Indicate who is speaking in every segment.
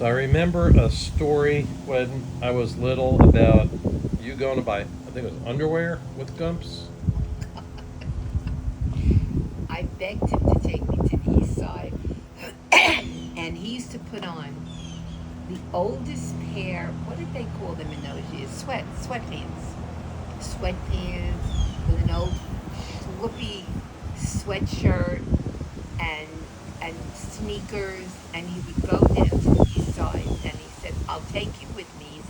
Speaker 1: So I remember a story when I was little about you going to buy, I think it was underwear with Gumps.
Speaker 2: I begged him to take me to the east side, and he used to put on the oldest pair. What did they call them in those years? Sweatpants with an old flippy sweatshirt and and sneakers, and he would go down to the east side, and he said, "I'll take you with me."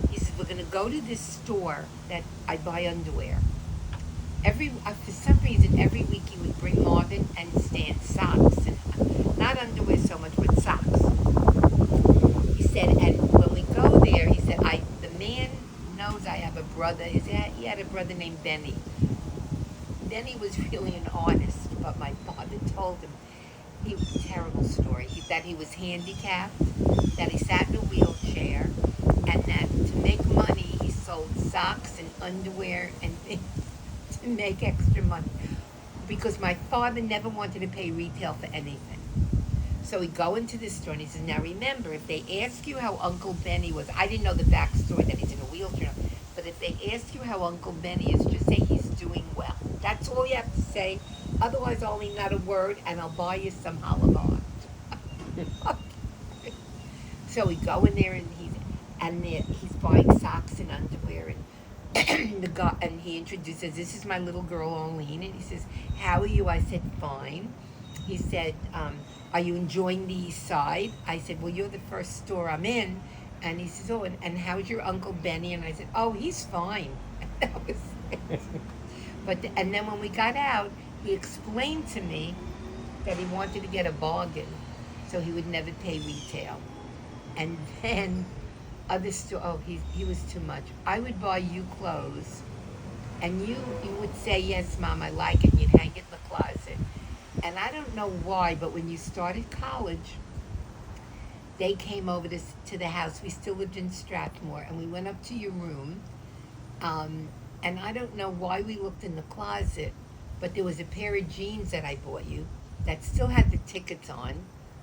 Speaker 2: He said, "We're gonna go to this store that I buy underwear." For some reason, every week he would bring Marvin and Stan socks, and not underwear so much, but socks. He said, and when we go there, he said, the man knows I have a brother. He had a brother named Benny. Benny was really an artist, but my father told him he was a terrible story. That he was handicapped, that he sat in a wheelchair, and that to make money he sold socks and underwear and things to make extra money. Because my father never wanted to pay retail for anything. So he'd go into this store and he says, "Now remember, if they ask you how Uncle Benny was, I didn't know the backstory that he's in a wheelchair, but if they ask you how Uncle Benny is, just say he's doing well. That's all you have to say. Otherwise, only not a word, and I'll buy you some Halabah." So we go in there, and he's buying socks and underwear, and the guy, and he introduces, "This is my little girl Arlene," and he says, "How are you?" I said, "Fine." He said, "Are you enjoying the East Side?" I said, "Well, you're the first store I'm in." And he says, "Oh, and how's your Uncle Benny?" And I said, "Oh, he's fine." That was it. And then when we got out, he explained to me that he wanted to get a bargain, so he would never pay retail. And then other store, oh, he was too much. I would buy you clothes, and you would say, "Yes, Mom, I like it," and you'd hang it in the closet. And I don't know why, but when you started college, they came over to the house. We still lived in Strathmore, and we went up to your room. And I don't know why we looked in the closet, but there was a pair of jeans that I bought you that still had the tickets on.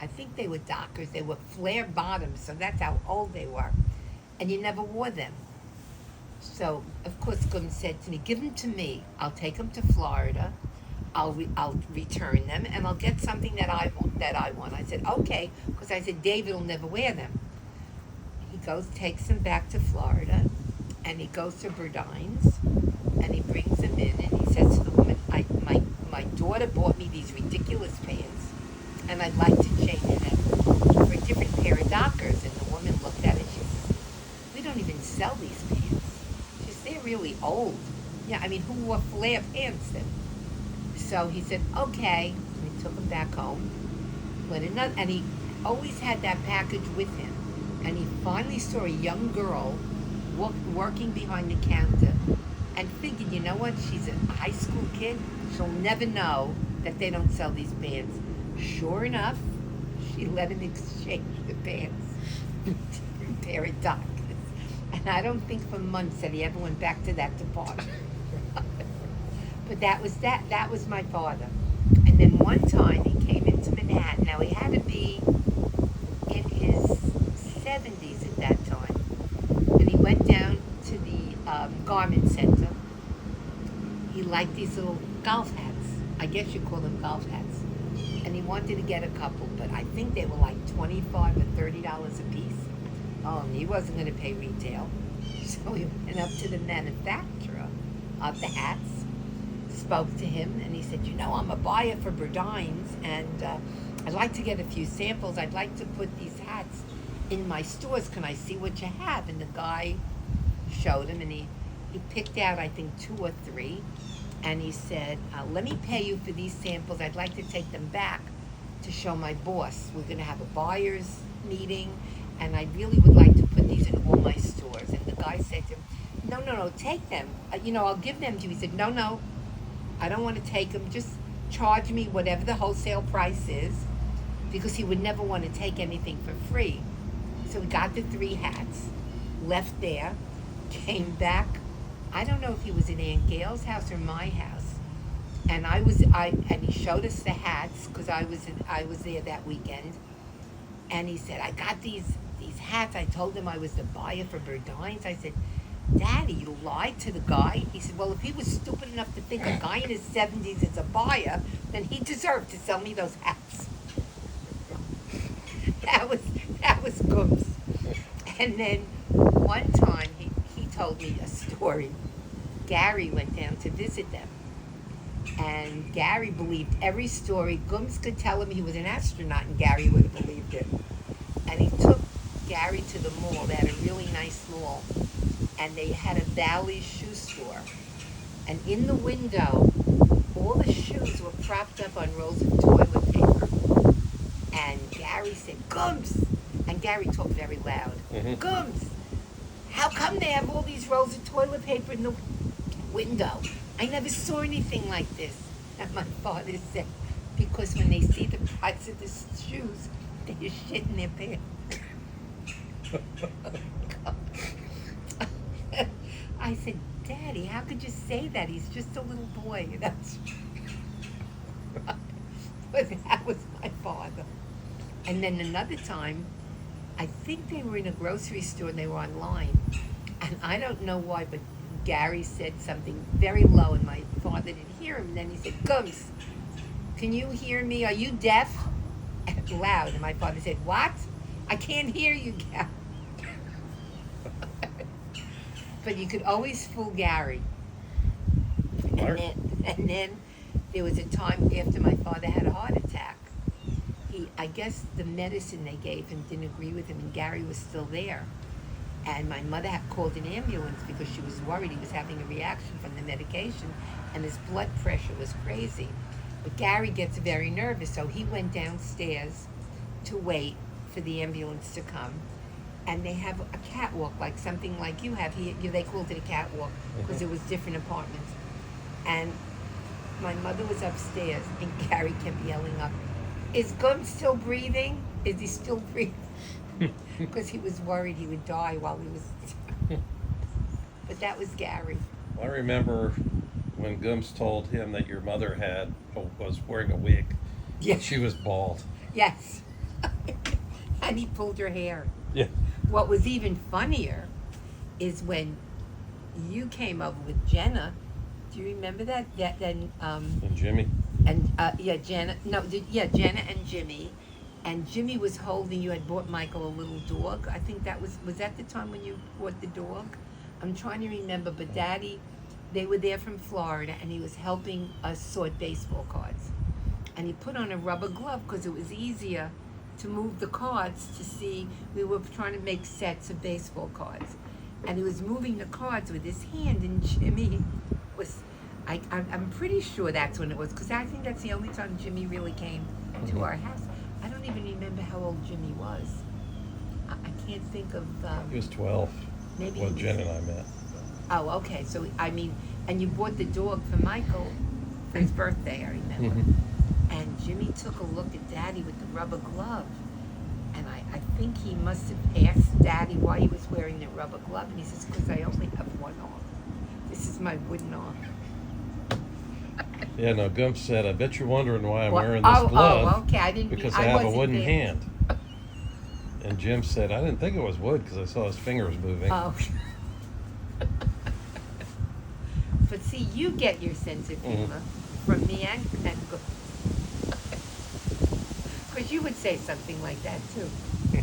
Speaker 2: I think they were Dockers. They were flare bottoms, so that's how old they were. And you never wore them. So, of course, Gum said to me, "Give them to me. I'll take them to Florida. I'll return them, and I'll get something that I want. I said, "Okay," because I said David will never wear them. He takes them back to Florida, and he goes to Burdines, and he brings them in, and he says to the woman, my daughter bought me these ridiculous pants, and I'd like to change them for a different pair of Dockers." And the woman looked at it, she says, "We don't even sell these pants." She says, "They're really old." Yeah, I mean, who wore flare pants then? So he said, "Okay," and he took them back home. And he always had that package with him. And he finally saw a young girl working behind the counter, and figured, you know what? She's a high school kid. She'll never know that they don't sell these pants. Sure enough, she let him exchange the pants for a different pair of Dockers. And I don't think for months that he ever went back to that department. But that was my father. And then one time he came into Manhattan. Now he had to be in his 70s at that time. And he went down to the garment center. He liked these little golf hats. I guess you call them golf hats. And he wanted to get a couple, but I think they were like $25 or $30 a piece. Oh, and he wasn't going to pay retail. So he went up to the manufacturer of the hats, spoke to him, and he said, "I'm a buyer for Burdines, and I'd like to get a few samples. I'd like to put these hats in my stores. Can I see what you have?" And the guy showed him, and he picked out, I think, two or three, and he said, "Let me pay you for these samples. I'd like to take them back to show my boss. We're going to have a buyer's meeting, and I really would like to put these in all my stores." And the guy said to him, "No, take them. I'll give them to you." He said, "No, I don't want to take them. Just charge me whatever the wholesale price is," because he would never want to take anything for free. So we got the three hats, left there, came back. I don't know if he was in Aunt Gail's house or my house, and and he showed us the hats because I was there that weekend. And he said, I got these hats. I told him I was the buyer for Burdines. I said, Daddy, you lied to the guy? He said, well, if he was stupid enough to think a guy in his 70s is a buyer, then he deserved to sell me those hats. that was Gooms. And then one time he told me a story. Gary went down to visit them. And Gary believed every story. Gooms could tell him he was an astronaut, and Gary would have believed it. And he took Gary to the mall. They had a really nice mall. And they had a Valley shoe store. And in the window, all the shoes were propped up on rolls of toilet paper. And Gary said, Gooms! And Gary talked very loud. Gooms! How come they have all these rolls of toilet paper in the window? I never saw anything like this. And my father said, because when they see the price of the shoes, they just shit in their pants. I said, Daddy, how could you say that? He's just a little boy. That's but that was my father. And then another time, I think they were in a grocery store and they were online. And I don't know why, but Gary said something very low and my father didn't hear him. And then he said, Gooms, can you hear me? Are you deaf? And loud. And my father said, what? I can't hear you, Gary. But you could always fool Gary. And then there was a time after my father had a heart attack. I guess the medicine they gave him didn't agree with him, and Gary was still there. And my mother had called an ambulance because she was worried he was having a reaction from the medication, and his blood pressure was crazy. But Gary gets very nervous, so he went downstairs to wait for the ambulance to come. And they have a catwalk, like something like you have here. They called it a catwalk because it was different apartments. And my mother was upstairs, and Gary kept yelling up, is Gooms still breathing? Is he still breathing? Because he was worried he would die while he was... But that was Gary.
Speaker 1: I remember when Gooms told him that your mother was wearing a wig.
Speaker 2: Yes.
Speaker 1: She was bald.
Speaker 2: Yes. And he pulled her hair.
Speaker 1: Yeah.
Speaker 2: What was even funnier is when you came over with Jenna. Do you remember that? Yeah, then
Speaker 1: And Jimmy.
Speaker 2: and Jenna. No, Jenna and Jimmy. And Jimmy was holding. You had bought Michael a little dog. I think that was that the time when you bought the dog. I'm trying to remember, but Daddy, they were there from Florida, and he was helping us sort baseball cards. And he put on a rubber glove because it was easier to move the cards to see. We were trying to make sets of baseball cards, and he was moving the cards with his hand. And Jimmy was, I'm pretty sure that's when it was, because I think that's the only time Jimmy really came to our house. I don't even remember how old Jimmy was. I can't think of.
Speaker 1: He was 12
Speaker 2: Maybe
Speaker 1: when
Speaker 2: he
Speaker 1: Jen
Speaker 2: was-
Speaker 1: and I met.
Speaker 2: Oh, okay. So I mean, and you bought the dog for Michael for his birthday. I remember.
Speaker 1: Mhm.
Speaker 2: And Jimmy took a look at Daddy with the rubber glove. And I think he must have asked Daddy why he was wearing the rubber glove. And he says, because I only have one arm. This is my wooden arm.
Speaker 1: Yeah, no, Gump said, I bet you're wondering why I'm
Speaker 2: What?
Speaker 1: wearing this glove.
Speaker 2: Oh, okay. I didn't.
Speaker 1: Because
Speaker 2: I
Speaker 1: I have a
Speaker 2: wasn't
Speaker 1: wooden
Speaker 2: there.
Speaker 1: hand. And Jim said, I didn't think it was wood because I saw his fingers moving.
Speaker 2: Oh. But see, you get your sense of humor from me and Go. Because you would say something like that too. Yeah.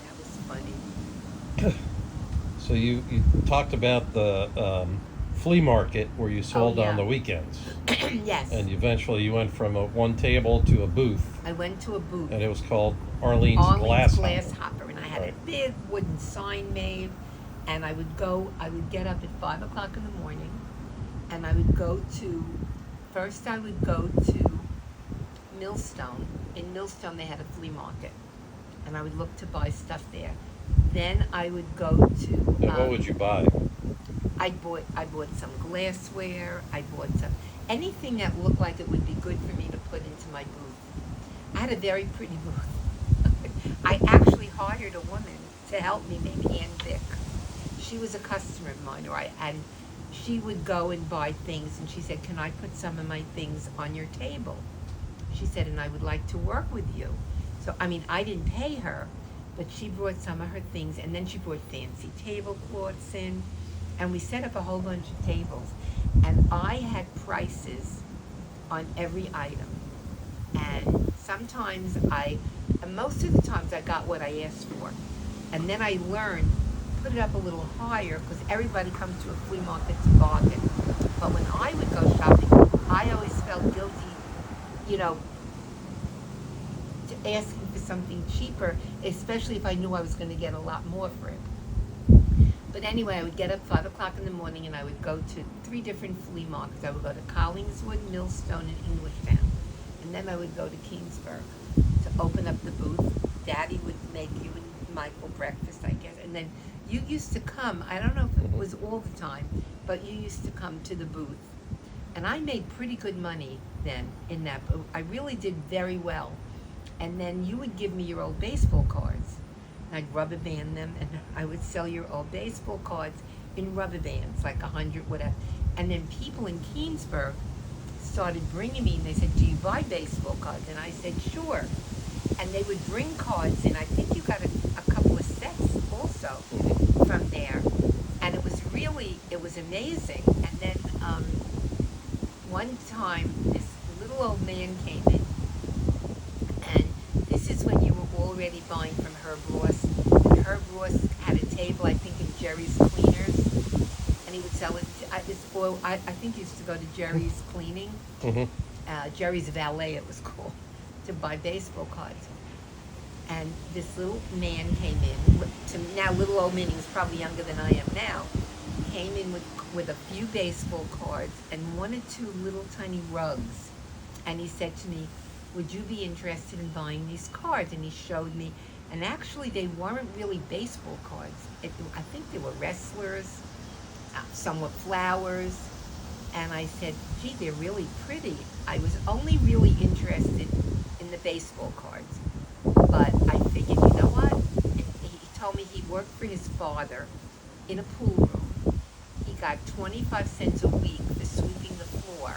Speaker 2: That was funny.
Speaker 1: So you talked about the flea market where you sold
Speaker 2: yeah.
Speaker 1: on the weekends.
Speaker 2: Yes.
Speaker 1: And eventually you went from one table to a booth.
Speaker 2: I went to a booth.
Speaker 1: And it was called Arlene's Glass
Speaker 2: Hopper. And I had
Speaker 1: Right.
Speaker 2: a big wooden sign made. And I would get up at 5 o'clock in the morning. And I would go to Millstone. In Millstone, they had a flea market. And I would look to buy stuff there. Then I would go to...
Speaker 1: And what would you buy?
Speaker 2: I bought some glassware. I bought some... Anything that looked like it would be good for me to put into my booth. I had a very pretty booth. I actually hired a woman to help me, maybe Ann Vick. She was a customer of mine, and she would go and buy things, and she said, can I put some of my things on your table? She said, and I would like to work with you. So, I mean, I didn't pay her, but she brought some of her things, and then she brought fancy tablecloths in, and we set up a whole bunch of tables. And I had prices on every item. And sometimes and most of the times I got what I asked for. And then I learned, put it up a little higher, because everybody comes to a flea market to bargain. But when I would go shopping, I always felt guilty, you know, to asking for something cheaper, especially if I knew I was going to get a lot more for it. But anyway, I would get up 5 o'clock in the morning and I would go to 3 different flea markets. I would go to Collingswood, Millstone, and Englishtown. And then I would go to Kingsburg to open up the booth. Daddy would make you and Michael breakfast, I guess. And then you used to come, I don't know if it was all the time, but you used to come to the booth. And I made pretty good money then in that booth. I really did very well. And then you would give me your old baseball cards. I'd rubber band them, and I would sell your old baseball cards in rubber bands, like 100, whatever. And then people in Keensburg started bringing me, and they said, do you buy baseball cards? And I said, sure. And they would bring cards in. I think you got a couple of sets also from there. And it was amazing. And then one time, this little old man came in, and this is when you were already buying from Herb Ross. And Herb Ross had a table, I think, in Jerry's Cleaners, and he would sell it. I think he used to go to Jerry's Cleaning, Jerry's Valet, it was called, to buy baseball cards. And this little man came in. Now, little old man, he was probably younger than I am now. Came in with a few baseball cards and 1 or 2 little tiny rugs. And he said to me, would you be interested in buying these cards? And he showed me. And actually, they weren't really baseball cards. I think they were wrestlers. Some were flowers. And I said, gee, they're really pretty. I was only really interested in the baseball cards. But I figured, you know what? He told me he worked for his father in a pool room. He got 25 cents a week for sweeping the floor.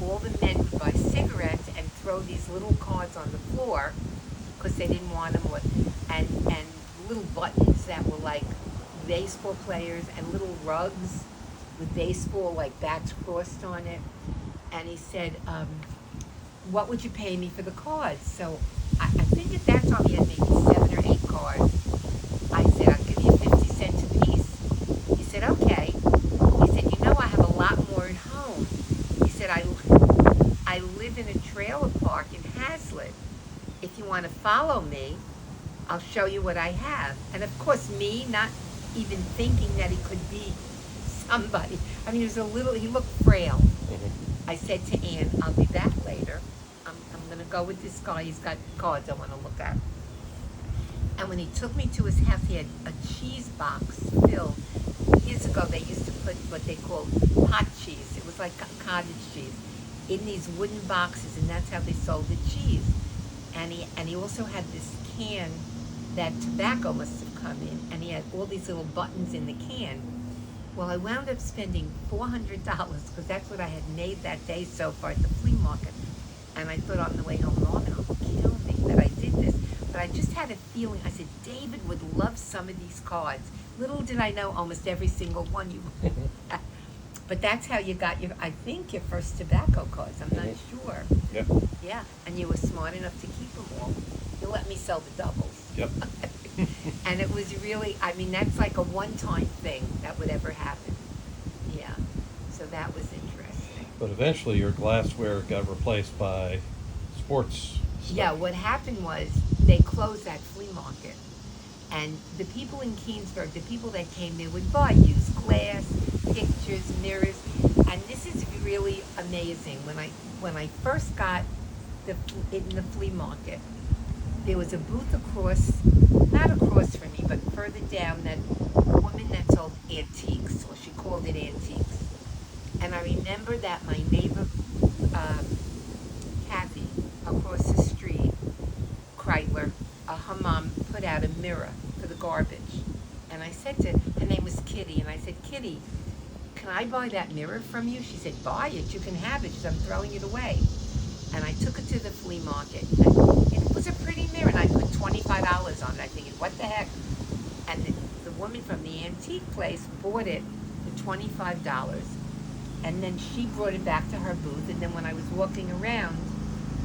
Speaker 2: All the men would buy cigarettes and throw these little cards on the floor because they didn't want them. And little buttons that were like baseball players, and little rugs with baseball, like bats crossed on it. And he said, what would you pay me for the cards? So I think at that time he had maybe 7 or 8 cards. I said, I'll give you 50 cents a piece. He said, okay. He said, you know, I have a lot more at home. He said, I live in a trailer park in Hazlitt. If you want to follow me, I'll show you what I have. And of course, me not even thinking that he could be somebody. I mean, he looked frail. I said to Ann, I'll be back later. I'm going to go with this guy. He's got cards I want to look at. And when he took me to his house, he had a cheese box filled. Years ago, they used to put what they called hot cheese. It was like cottage cheese in these wooden boxes, and that's how they sold the cheese. And he also had this can that tobacco must have come in, and he had all these little buttons in the can. Well, I wound up spending $400 because that's what I had made that day so far at the flea market. And I thought on the way home, Norman will kill me that I did this. But I just had a feeling. I said, David would love some of these cards. Little did I know almost every single one you would. But that's how you got your first tobacco cards. I'm not sure.
Speaker 1: Yep.
Speaker 2: Yeah, and you were smart enough to keep them all. You let me sell the doubles.
Speaker 1: Yep.
Speaker 2: And it was really, I mean, that's like a one-time thing that would ever happen. Yeah, so that was interesting.
Speaker 1: But eventually your glassware got replaced by sports stuff.
Speaker 2: Yeah, what happened was they closed that flea market. And the people in Keensburg, the people that came there would buy used glass, pictures, mirrors. And this is really amazing. When I first got in the flea market, there was a booth not across from me, but further down, that woman that sold antiques, or she called it antiques. And I remember that my neighbor, Kathy, across the street, Kreitler, her mom put out a mirror for the garbage. And I said her name was Kitty, and I said, Kitty, can I buy that mirror from you? She said, buy it, you can have it. She said, I'm throwing it away. And I took it to the flea market. And it was a pretty mirror, and I put $25 on it. I thinking, what the heck? And the woman from the antique place bought it for $25. And then she brought it back to her booth. And then when I was walking around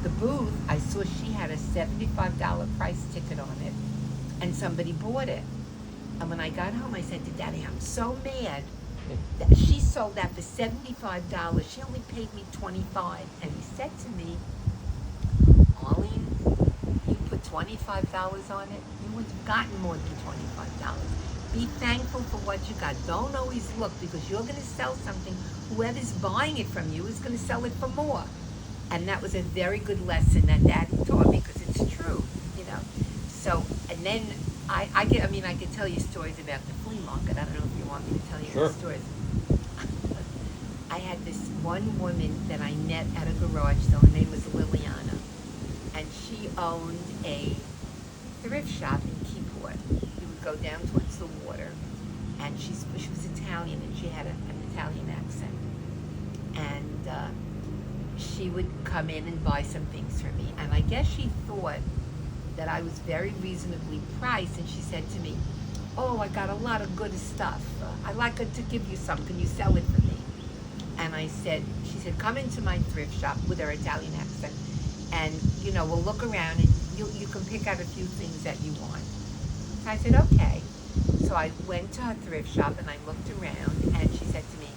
Speaker 2: the booth, I saw she had a $75 price ticket on it. And somebody bought it. And when I got home, I said to Daddy, I'm so mad that she sold that for $75. She only paid me $25. And he said to me, Arlene, you put $25 on it, you would have gotten more than $25. Be thankful for what you got. Don't always look, because you're going to sell something. Whoever's buying it from you is going to sell it for more. And that was a very good lesson that Daddy taught me, because it's true, you know. So, and then I could tell you stories about the flea market. I don't know if you want me to tell you
Speaker 1: Sure.
Speaker 2: the stories. I had this one woman that I met at a garage sale. Her name was Liliana, and she owned a thrift shop in Keyport. You would go down towards the water, and she was Italian, and she had an Italian accent. And she would come in and buy some things for me. And I guess she thought that I was very reasonably priced, and she said to me, oh, I got a lot of good stuff. I'd like to give you some. Can you sell it for me? And she said, come into my thrift shop, with her Italian accent, and, you know, we'll look around, and you can pick out a few things that you want. So I said, okay. So I went to her thrift shop, and I looked around, and she said to me,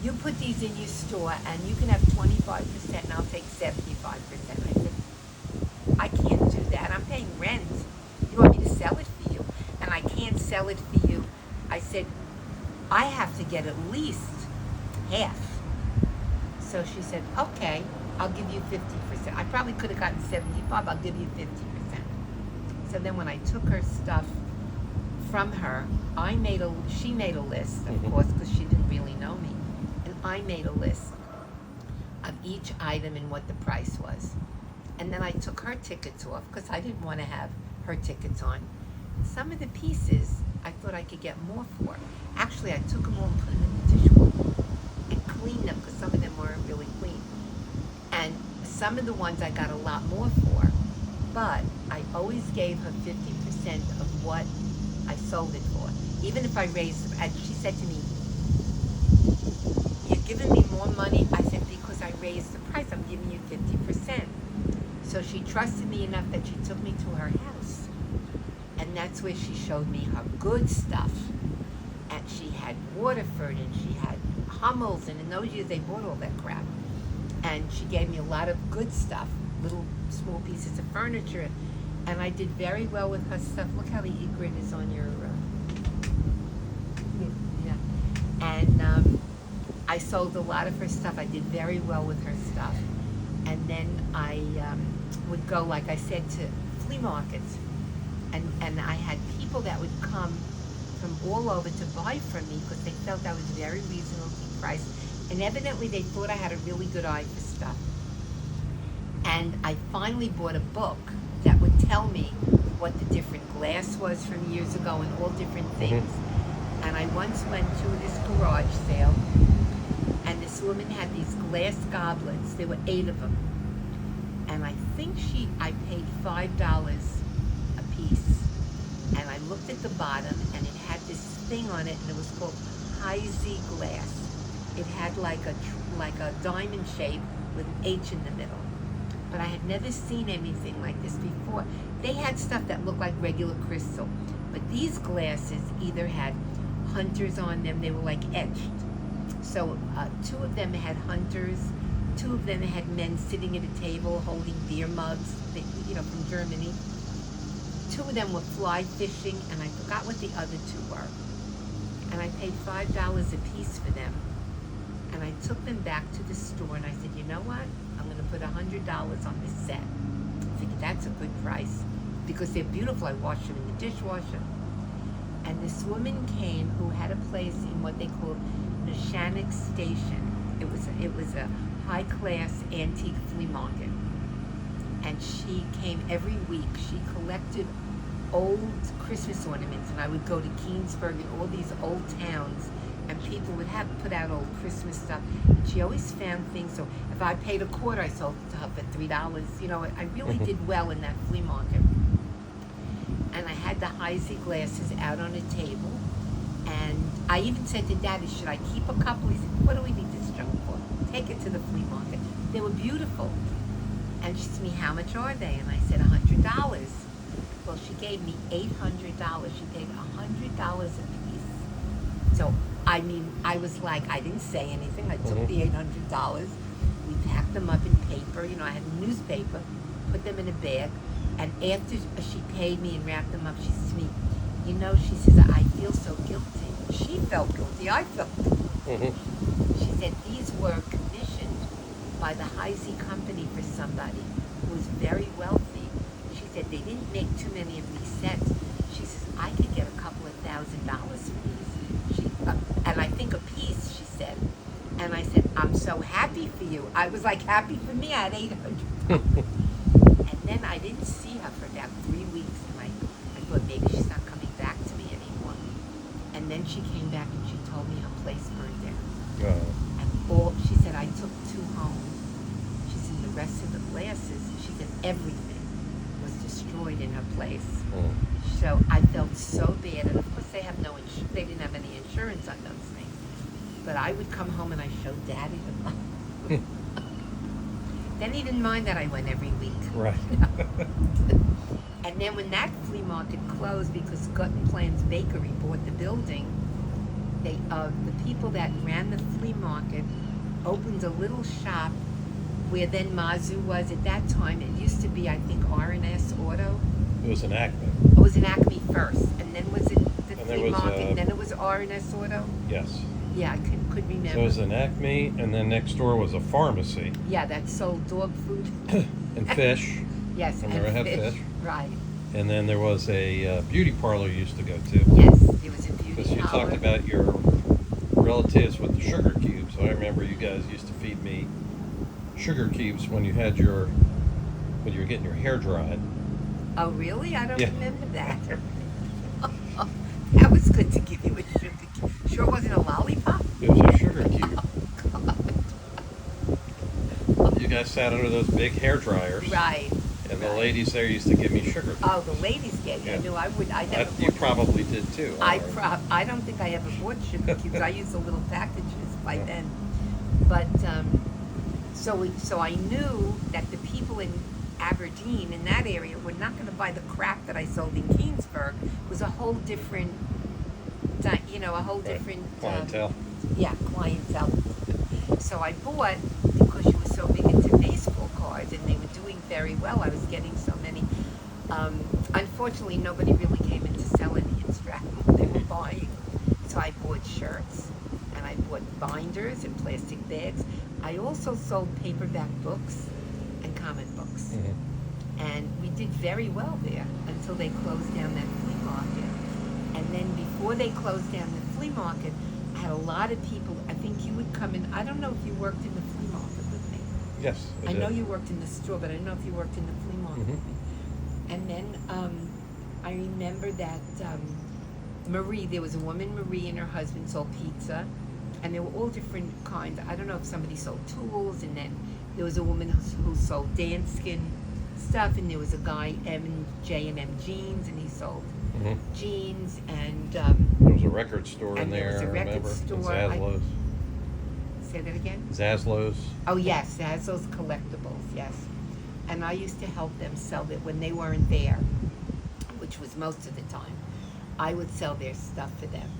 Speaker 2: you put these in your store, and you can have 25%, and I'll take 75%. I said, I can't do that. I'm paying rent. You want me to sell it for you? And I can't sell it for you. I said, I have to get at least half. So she said, okay, I'll give you 50%. I probably could have gotten 75. I'll give you 50%. So then when I took her stuff from her, she made a list, of course, because she didn't really know me. And I made a list of each item and what the price was. And then I took her tickets off, because I didn't want to have her tickets on. Some of the pieces I thought I could get more for. Actually, I took them all and put them in the dishwasher and cleaned them, because some of them weren't really clean. And some of the ones I got a lot more for, but I always gave her 50% of what I sold it for, even if I raised them. And she said to me, you're giving me more money? I said, because I raised the price, I'm giving you 50%. So she trusted me enough that she took me to her house. And that's where she showed me her good stuff. And she had Waterford, and she had Hummels, and in those years they bought all that crap. And she gave me a lot of good stuff, little small pieces of furniture. And I did very well with her stuff. Look how the egret is on your, yeah. And I sold a lot of her stuff. I did very well with her stuff. And then I would go, like I said, to flea markets. And I had people that would come from all over to buy from me, because they felt I was very reasonably priced. And evidently they thought I had a really good eye for stuff. And I finally bought a book that would tell me what the different glass was from years ago and all different things. And I once went to this garage sale, and this woman had these glass goblets. There were 8 of them. And I think I paid $5 a piece. And I looked at the bottom, and it had this thing on it, and it was called Heisey glass. It had like a diamond shape with an H in the middle. But I had never seen anything like this before. They had stuff that looked like regular crystal, but these glasses either had hunters on them, they were like etched. So 2 of them had hunters, 2 of them had men sitting at a table holding beer mugs, from Germany. 2 of them were fly fishing, and I forgot what the other 2 were. And I paid $5 a piece for them. And I took them back to the store, and I said, you know what? I'm going to put $100 on this set. I figured that's a good price, because they're beautiful. I washed them in the dishwasher. And this woman came who had a place in what they called Neshannock Station. It was a high-class antique flea market. And she came every week. She collected old Christmas ornaments, and I would go to Keensburg and all these old towns, and people would have put out old Christmas stuff. And she always found things. So if I paid a quarter, I sold it to her for $3. You know, I really did well in that flea market. And I had the Heisey glasses out on a table. And I even said to Daddy, should I keep a couple? He said, what do we need this junk for? Take it to the flea market. They were beautiful. And she said to me, how much are they? And I said, $100. Well, she gave me $800. She paid $100 a piece. So, I mean, I was like, I didn't say anything. I took the $800. We packed them up in paper. You know, I had a newspaper, put them in a bag. And after she paid me and wrapped them up, she said to me, you know, she says, I feel so guilty. She felt guilty. I felt guilty. She said, these were commissioned by the Heisey company for somebody who was very wealthy. She said, they didn't make too many of these sets. She says, I could get a couple of $1,000 for these. And I think a piece, she said. And I said, I'm so happy for you. I was like, happy for me. I had $800. And then I didn't see her for about 3 weeks. And I thought maybe she's not coming back to me anymore. And then she came back and she told me her place burned down. And she said, I took 2 home. She said, the rest of the glasses, she said, everything was destroyed in her place. So I felt so bad. And of course, they didn't have any insurance on those things. But I would come home and I showed Daddy them. Then he didn't mind that I went every week.
Speaker 1: Right.
Speaker 2: And then when that flea market closed because Gutton Plan's Bakery bought the building, the people that ran the flea market opened a little shop where then Mazu was at that time. It used to be, I think, R&S Auto.
Speaker 1: It was an Acme.
Speaker 2: It was an Acme first, and then was it the
Speaker 1: And there
Speaker 2: flea
Speaker 1: was,
Speaker 2: market, and then it was R&S Auto?
Speaker 1: Yes.
Speaker 2: Yeah, I could remember.
Speaker 1: So it was an Acme, and then next door was a pharmacy
Speaker 2: Yeah, that sold dog food.
Speaker 1: and fish.
Speaker 2: Yes,
Speaker 1: Remember
Speaker 2: and
Speaker 1: I had fish?
Speaker 2: Right.
Speaker 1: And then there was a beauty parlor you used to go to.
Speaker 2: Yes, it was a beauty
Speaker 1: Because you
Speaker 2: parlor.
Speaker 1: talked about your relatives with the sugar cubes. I remember you guys used to feed me sugar cubes when you were getting your hair dried.
Speaker 2: Oh, really? I don't
Speaker 1: Yeah.
Speaker 2: remember that. That was good to give you a sugar cube. Sure wasn't a lollipop?
Speaker 1: It was a sugar cube.
Speaker 2: Oh, God.
Speaker 1: You guys sat under those big hair dryers.
Speaker 2: Right.
Speaker 1: And the
Speaker 2: right.
Speaker 1: ladies there used to give me sugar cubes.
Speaker 2: Oh, the ladies gave you.
Speaker 1: Yeah.
Speaker 2: No, I would. I never.
Speaker 1: You
Speaker 2: bought-
Speaker 1: probably did too.
Speaker 2: I don't think I ever bought sugar cubes. I used the little packages by
Speaker 1: Yeah.
Speaker 2: then. But so I knew that the people in Aberdeen in that area were not going to buy the crap that I sold in Keensburg. It was a whole different, a whole different
Speaker 1: Clientele.
Speaker 2: clientele. So I bought because she was so big into baseball cards and they were doing very well. I was getting so many. Unfortunately, nobody really came in to sell any in Stratton. They were buying. So I bought shirts and I bought binders and plastic bags. I also sold paperback books and comic books. And we did very well there until they closed down that flea market. And then before they closed down the flea market, I had a lot of people. I think you would come in. I don't know if you worked in the flea market with me.
Speaker 1: Yes.
Speaker 2: I know you worked in the store, but I don't know if you worked in the flea market with me. And then I remember that Marie, there was a woman, Marie, and her husband sold pizza. And there were all different kinds. I don't know if somebody sold tools. And then there was a woman who sold danskin stuff. And there was a guy, J&M Jeans, and he sold jeans. And
Speaker 1: There was a record store in
Speaker 2: and there
Speaker 1: there,
Speaker 2: was a
Speaker 1: I
Speaker 2: record
Speaker 1: remember.
Speaker 2: store.
Speaker 1: Zaslow's.
Speaker 2: Say that again?
Speaker 1: Zaslow's.
Speaker 2: Oh, yes, it has those collectibles, yes. And I used to help them sell it when they weren't there, which was most of the time. I would sell their stuff for them.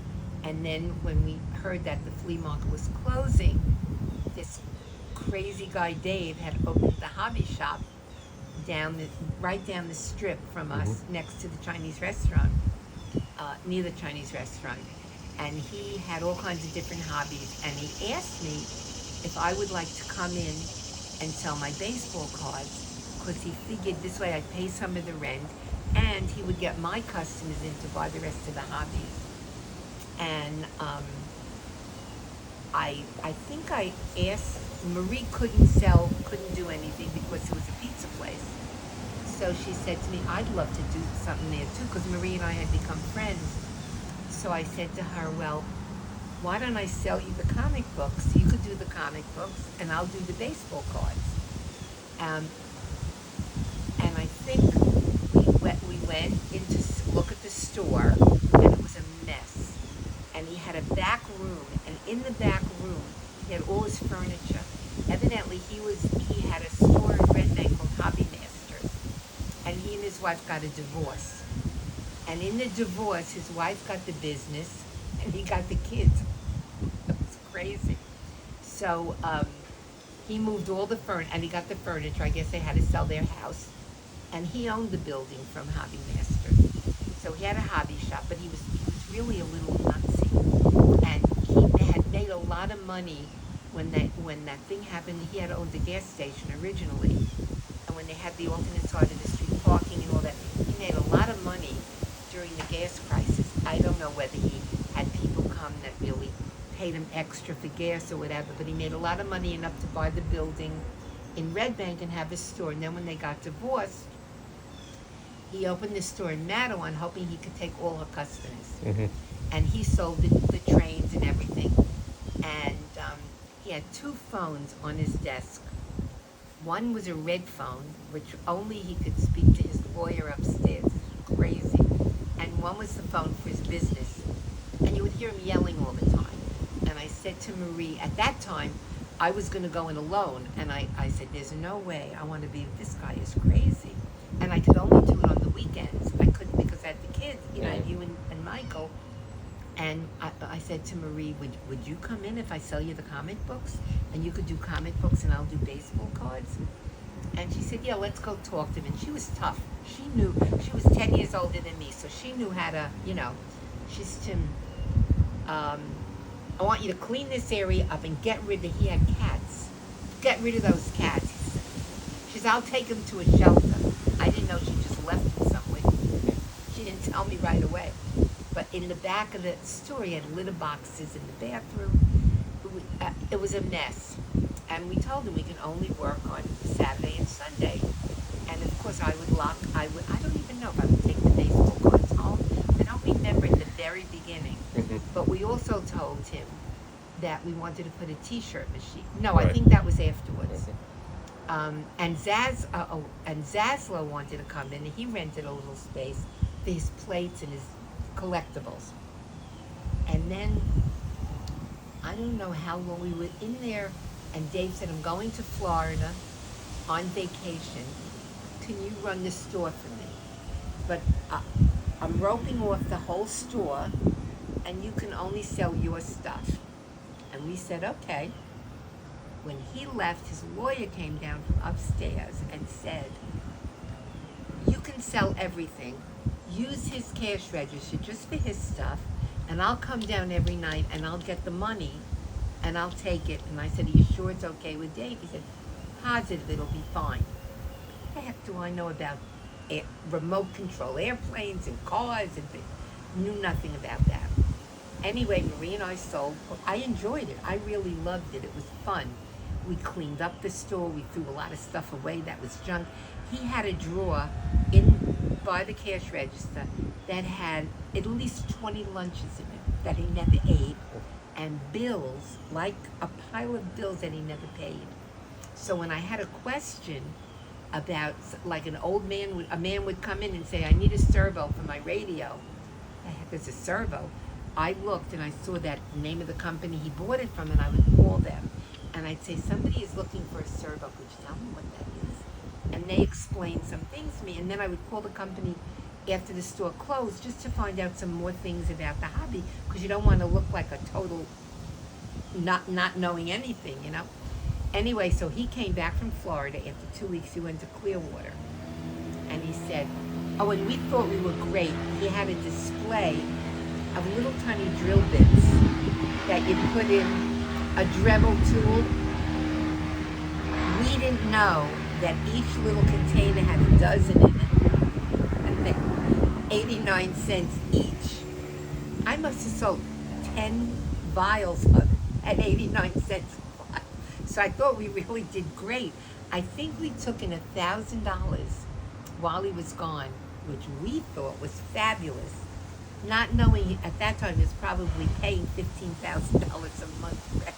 Speaker 2: And then when we heard that the flea market was closing, this crazy guy Dave had opened the hobby shop right down the strip from us, next to the Chinese restaurant, near the Chinese restaurant. And he had all kinds of different hobbies. And he asked me if I would like to come in and sell my baseball cards, because he figured this way I'd pay some of the rent, and he would get my customers in to buy the rest of the hobbies. And I think I asked, Marie couldn't do anything because it was a pizza place. So she said to me, I'd love to do something there too, because Marie and I had become friends. So I said to her, well, why don't I sell you the comic books? You could do the comic books, and I'll do the baseball cards. Um, and I think we went in to look at the store, and it was a mess. And he had a back room, and in the back room, he had all his furniture. Evidently, he had a store in Red Bank called Hobby Masters, and he and his wife got a divorce. And in the divorce, his wife got the business, and he got the kids. It was crazy. So he moved all the furniture, and he got the furniture. I guess they had to sell their house, and he owned the building from Hobby Masters. So he had a hobby shop, but he was really a little nutsy, and he had made a lot of money when that thing happened. He had owned a gas station originally, and when they had the alternate side of the street parking and all that, he made a lot of money during the gas crisis. I don't know whether he had people come that really paid him extra for gas or whatever, but he made a lot of money enough to buy the building in Red Bank and have a store. And then when they got divorced, he opened the store in Mattawan, hoping he could take all her customers.
Speaker 1: Mm-hmm.
Speaker 2: And he sold the trains and everything. And he had 2 phones on his desk. One was a red phone, which only he could speak to his lawyer upstairs. Crazy. And one was the phone for his business. And you would hear him yelling all the time. And I said to Marie, at that time, I was going to go in alone. And I said, there's no way I want to be, this guy is crazy. And I could only do it on the weekends. I couldn't because I had the kids, I had you and Michael. And I said to Marie, would you come in if I sell you the comic books? And you could do comic books and I'll do baseball cards? And she said, yeah, let's go talk to him. And she was tough. She knew, she was 10 years older than me, so she knew how to, she said, I want you to clean this area up and get rid of, he had cats. Get rid of those cats. She said, I'll take him to a shelter. I didn't know she just left him somewhere. She didn't tell me right away. But in the back of the store, he had litter boxes in the bathroom. It was a mess. And we told him we can only work on Saturday and Sunday. And of course, I don't even know if I would take the baseball cards home. I don't remember in the very beginning.
Speaker 1: Mm-hmm.
Speaker 2: But we also told him that we wanted to put a t-shirt machine. No,
Speaker 1: Right.
Speaker 2: I think that was afterwards.
Speaker 1: Mm-hmm.
Speaker 2: And Zaslow wanted to come in, and he rented a little space for his plates and his collectibles. And then, I don't know how long we were in there, and Dave said, I'm going to Florida on vacation. Can you run the store for me? But I'm roping off the whole store, and you can only sell your stuff. And we said, okay. When he left, his lawyer came down from upstairs and said, you can sell everything. Use his cash register just for his stuff, and I'll come down every night and I'll get the money and I'll take it. And I said, are you sure it's okay with Dave? He said, positive, it'll be fine. What the heck do I know about remote control airplanes and cars and things? Knew nothing about that. Anyway, Marie and I sold. I enjoyed it. I really loved it. It was fun. We cleaned up the store. We threw a lot of stuff away that was junk. He had a drawer by the cash register that had at least 20 lunches in it that he never ate, and bills, like a pile of bills that he never paid. So when I had a question about, like a man would come in and say, I need a servo for my radio. The heck is a servo? I looked and I saw that name of the company he bought it from, and I would call them. And I'd say, somebody is looking for a servo. Could you tell me what that is? And they explained some things to me. And then I would call the company after the store closed just to find out some more things about the hobby, because you don't want to look like a total not knowing anything, Anyway, so he came back from Florida. After 2 weeks, he went to Clearwater. And he said, oh, and we thought we were great. He had a display of little tiny drill bits that you put in a Dremel tool. We didn't know that each little container had a dozen in it, and they're 89 cents each. I must have sold 10 vials of it at 89 cents. So I thought we really did great. I think we took in $1,000 while he was gone, which we thought was fabulous. not knowing at that time he was probably paying $15,000 a month rent.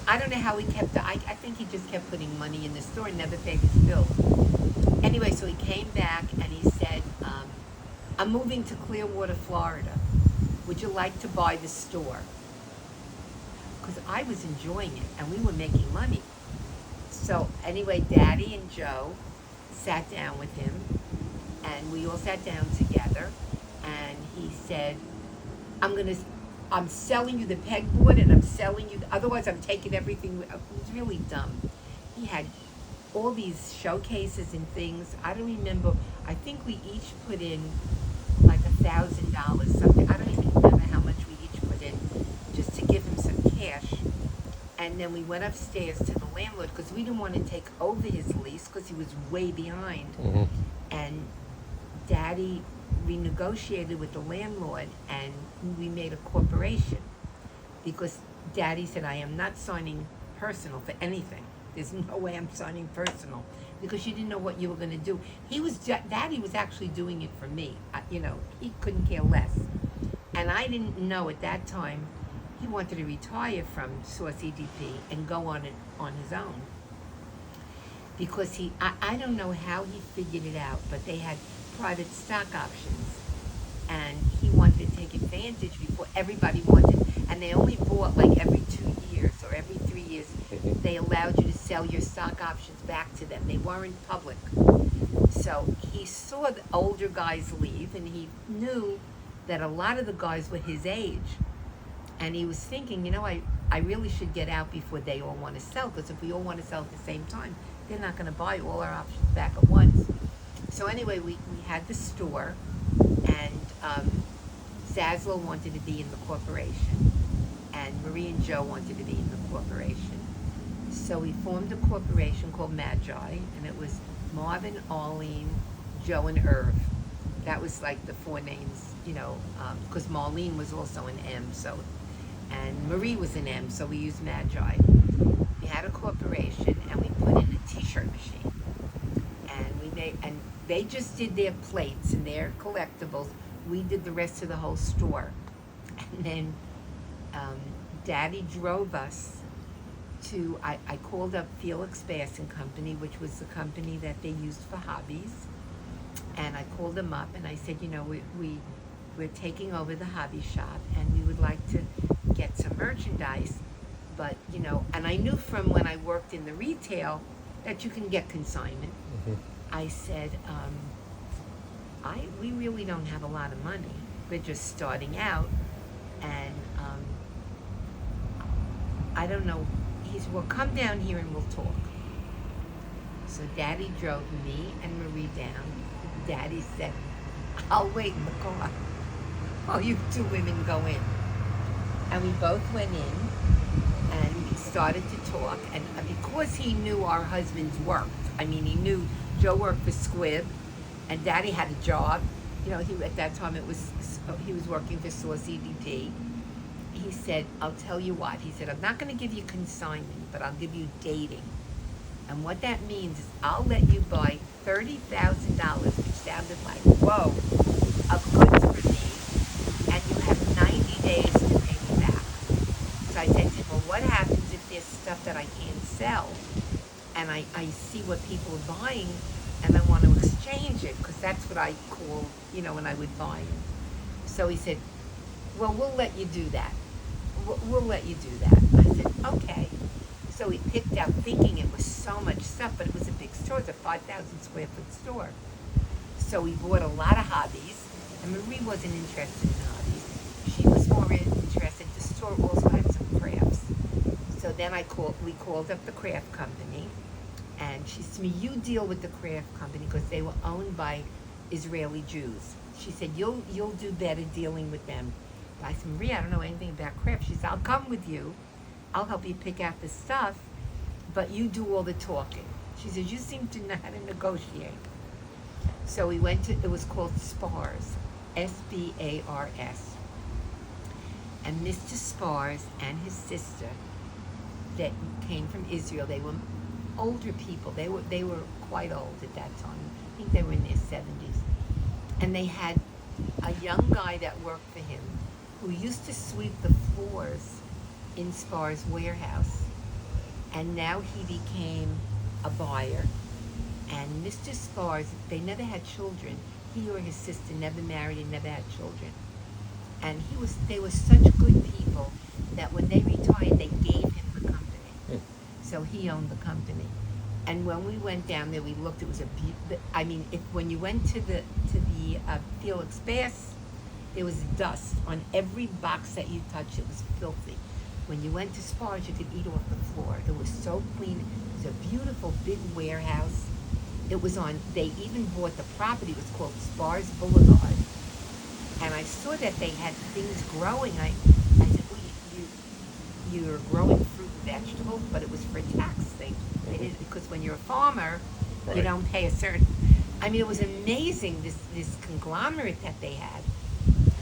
Speaker 2: I don't know how he kept the. I think he just kept putting money in the store and never paid his bill. Anyway, so he came back and he said, "I'm moving to Clearwater, Florida. Would you like to buy the store?" Because I was enjoying it and we were making money. So anyway, Daddy and Joe sat down with him, and we all sat down together. And he said, I'm selling you the pegboard, and I'm selling you. Otherwise, I'm taking everything." It was really dumb. He had all these showcases and things. I don't remember. I think we each put in like $1,000 something. I don't even remember how much we each put in, just to give him some cash. And then we went upstairs to the landlord because we didn't want to take over his lease because he was way behind.
Speaker 1: Mm-hmm.
Speaker 2: And Daddy renegotiated with the landlord, and we made a corporation because Daddy said, "I am not signing personal for anything. There's no way I'm signing personal because you didn't know what you were going to do." Daddy was actually doing it for me. He couldn't care less. And I didn't know at that time he wanted to retire from Source EDP and go on it on his own. Because I don't know how he figured it out, but they had private stock options. And he wanted to take advantage before everybody wanted. And they only bought like every 2 years or every 3 years.
Speaker 1: Mm-hmm.
Speaker 2: They allowed you to sell your stock options back to them. They weren't public. So he saw the older guys leave, and he knew that a lot of the guys were his age. And he was thinking, I really should get out before they all want to sell, because if we all want to sell at the same time, they're not going to buy all our options back at once. So anyway, we had the store, and Zaslow wanted to be in the corporation, and Marie and Joe wanted to be in the corporation. So we formed a corporation called Magi, and it was Marvin, Arlene, Joe, and Irv. That was like the four names, because Marlene was also an M, and Marie was an M, so we used Magi. We had a corporation, and we put in a T-shirt machine, and they just did their plates and their collectibles. We did the rest of the whole store. And then Daddy drove us to, I called up Felix Bass and Company, which was the company that they used for hobbies. And I called them up and I said, we're taking over the hobby shop, and we would like to get some merchandise. But, and I knew from when I worked in the retail that you can get consignment.
Speaker 1: Mm-hmm.
Speaker 2: I said, we really don't have a lot of money. We're just starting out, and I don't know. He said, "Well, come down here and we'll talk." So Daddy drove me and Marie down. Daddy said, "I'll wait in the car while you two women go in." And we both went in, and we started to talk. And because he knew our husbands worked, he knew Joe worked for Squibb, and Daddy had a job. At that time he was working for Source EDP. He said, "I'll tell you what." He said, "I'm not going to give you consignment, but I'll give you dating. And what that means is I'll let you buy $30,000, which sounded like, whoa, of goods for me, and you have 90 days to pay me back." So I said to him, "Well, what happens if there's stuff that I can't sell, and I see what people are buying, and I want to exchange it?" Because that's what I call, when I would buy them. So he said, "Well, we'll let you do that. We'll let you do that." I said, "Okay." So we picked out, thinking it was so much stuff, but it was a big store. It's a 5,000 square foot store. So we bought a lot of hobbies, and Marie wasn't interested in hobbies. She was more interested. The store also had some crafts. So then we called up the craft company, and she said to me, "You deal with the craft company," because they were owned by Israeli Jews. She said, you'll do better dealing with them. I said, "Marie, I don't know anything about craft." She said, "I'll come with you. I'll help you pick out the stuff, but you do all the talking." She says, "You seem to know how to negotiate." So we went to, it was called Spars, S-B-A-R-S. And Mr. Spars and his sister that came from Israel, they were older people. They were quite old at that time. I think they were in their 70s. And they had a young guy that worked for him who used to sweep the floors in Spar's warehouse. And now he became a buyer. And Mr. Spars, they never had children. He or his sister never married and never had children. And they were such good people that when they retired, they gave him the company.
Speaker 1: Hmm.
Speaker 2: So he owned the company. And when we went down there, we looked. It was when you went to the Felix Bass, there was dust on every box that you touched. It was filthy. When you went to Spars, you could eat off the floor. It was so clean. It was a beautiful big warehouse. It was on. They even bought the property. It was called Spars Boulevard. And I saw that they had things growing. I said, well, you're growing fruit and vegetables, but it was for a tax thing. They did, because when you're a farmer, you
Speaker 1: Right.
Speaker 2: don't pay a certain. I mean, it was amazing this conglomerate that they had.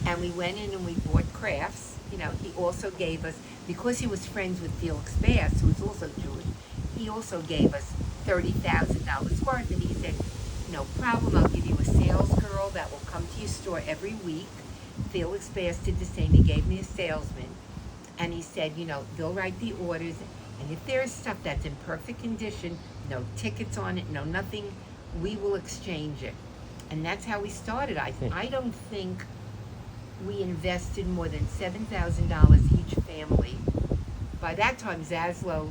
Speaker 2: And we went in and we bought crafts. You know, he also gave us, because he was friends with Felix Bass, who was also Jewish. He also gave us $30,000 worth, and he said, no problem, I'll give you a sales girl that will come to your store every week. Felix Bass did the same. He gave me a salesman, and he said, you know, they'll write the orders, and if there is stuff that's in perfect condition, no tickets on it, no nothing, we will exchange it. And that's how we started. I don't think we invested more than $7,000 each family. By that time, Zaslow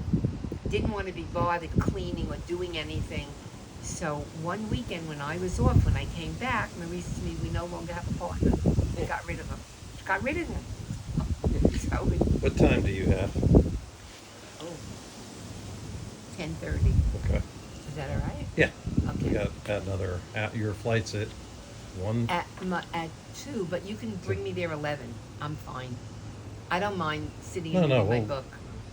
Speaker 2: didn't want to be bothered cleaning or doing anything. So one weekend when I was off, when I came back, Marie said to me, we no longer have a partner. We got rid of him. She got rid of him. So,
Speaker 1: What time do you have?
Speaker 2: 10:30.
Speaker 1: Okay.
Speaker 2: Is that all right?
Speaker 1: Yeah.
Speaker 2: Okay.
Speaker 1: You got another. Your flight's at 1.
Speaker 2: At 2, but you can bring me there 11. I'm fine. I don't mind sitting and reading my book.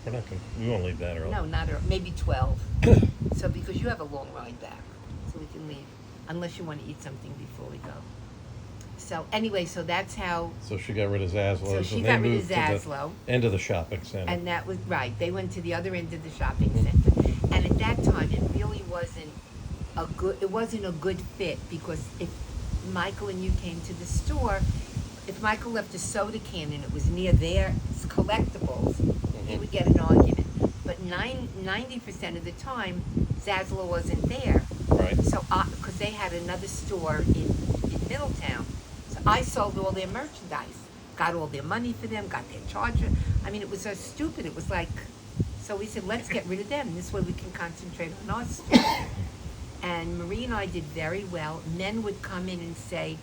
Speaker 1: We're not gonna. We won't leave that early.
Speaker 2: No, not early. Maybe 12. So because you have a long ride back, so we can leave, unless you want to eat something before we go. So anyway, so that's how.
Speaker 1: So she got rid of Zaslow's.
Speaker 2: So she
Speaker 1: and they
Speaker 2: got rid of
Speaker 1: moved to
Speaker 2: Zaslow.
Speaker 1: the end of the shopping center.
Speaker 2: And that was right. They went to the other end of the shopping center, and at that time, it really wasn't a good. It wasn't a good fit because if Michael and you came to the store, if Michael left a soda can and it was near their collectibles, he would get an argument. But 90% of the time, Zaslow wasn't there.
Speaker 1: Right.
Speaker 2: So, because they had another store in Middletown, so I sold all their merchandise, got all their money for them, got their charger. I mean, it was so stupid. It was like, so we said, let's get rid of them. This way we can concentrate on our store. And Marie and I did very well. Men would come in and say,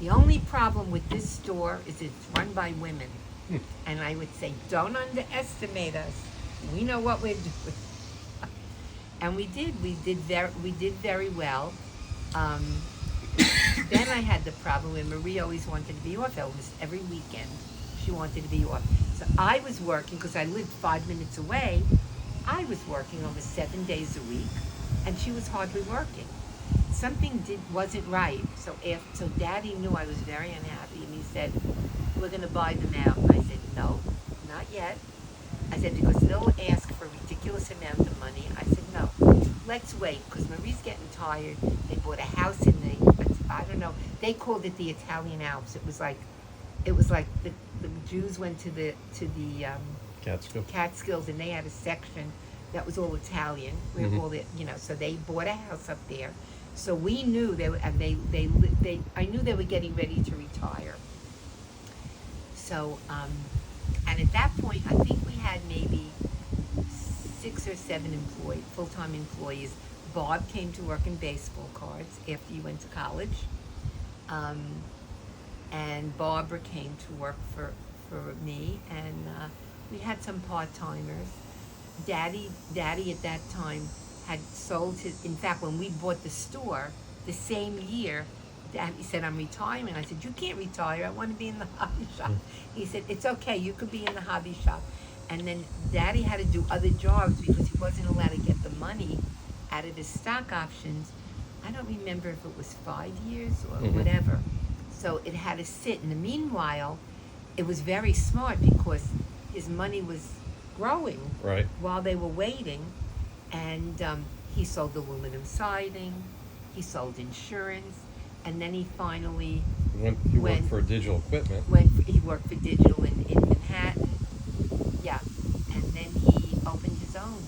Speaker 2: the only problem with this store is it's run by women. And I would say, don't underestimate us. We know what we're doing. And we did. We did very well. Then I had the problem where Marie always wanted to be off. Almost every weekend, she wanted to be off. So I was working, because I lived 5 minutes away. I was working almost 7 days a week, and she was hardly working. Something wasn't right. So Daddy knew I was very unhappy, and he said, we're going to buy them out. I said, no, not yet. I said, because they'll ask for a ridiculous amount of money. I said, no, let's wait, because Marie's getting tired. They bought a house in I don't know, they called it the Italian Alps. It was like the Jews went to the Catskills, and they had a section that was all Italian. Where all the, so they bought a house up there. So we knew I knew they were getting ready to retire. So, and at that point, I think we had maybe 6 or 7 full-time employees. Bob came to work in baseball cards after you went to college. And Barbara came to work for me, and we had some part-timers. Daddy at that time had sold in fact, when we bought the store, the same year, Daddy said, I'm retiring. I said, you can't retire. I want to be in the hobby shop. He said, it's okay. You could be in the hobby shop. And then Daddy had to do other jobs because he wasn't allowed to get the money out of his stock options. I don't remember if it was 5 years or whatever. So it had to sit. In the meanwhile, it was very smart because his money was growing while they were waiting. And he sold aluminum siding. He sold insurance. And then he finally
Speaker 1: He worked
Speaker 2: when
Speaker 1: for Digital Equipment.
Speaker 2: he worked for Digital in Manhattan. Yeah, and then he opened his own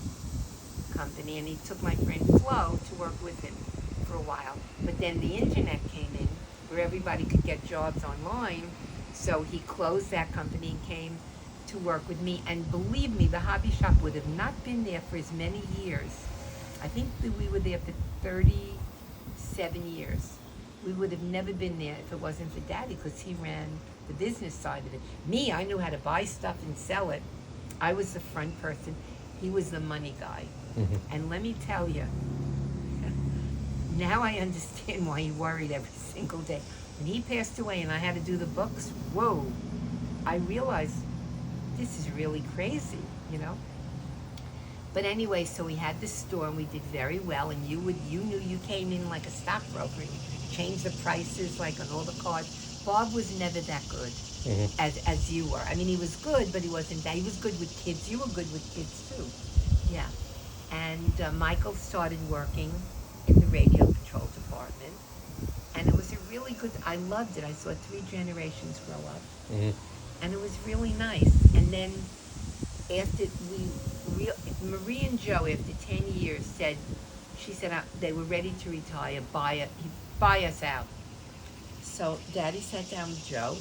Speaker 2: company, and he took my friend Flo to work with him for a while. But then the internet came in, where everybody could get jobs online, so he closed that company and came to work with me. And believe me, the hobby shop would have not been there for as many years. I think that we were there for 37 years. We would have never been there if it wasn't for Daddy, because he ran the business side of it. Me, I knew how to buy stuff and sell it. I was the front person. He was the money guy.
Speaker 1: Mm-hmm.
Speaker 2: And let me tell you, now I understand why he worried every single day. When he passed away and I had to do the books, whoa, I realized this is really crazy, you know? But anyway, so we had this store and we did very well, and you knew you came in like a stockbroker and changed the prices like on all the cards. Bob was never that good
Speaker 1: Mm-hmm.
Speaker 2: as you were. I mean, he was good, but he wasn't that. He was good with kids. You were good with kids too. Yeah. And Michael started working in the radio control department, and it was a really good. I loved it. I saw 3 generations grow up,
Speaker 1: Mm-hmm.
Speaker 2: and it was really nice. And then after Marie and Joe, after 10 years, she said they were ready to retire, buy us out. So Daddy sat down with Joe,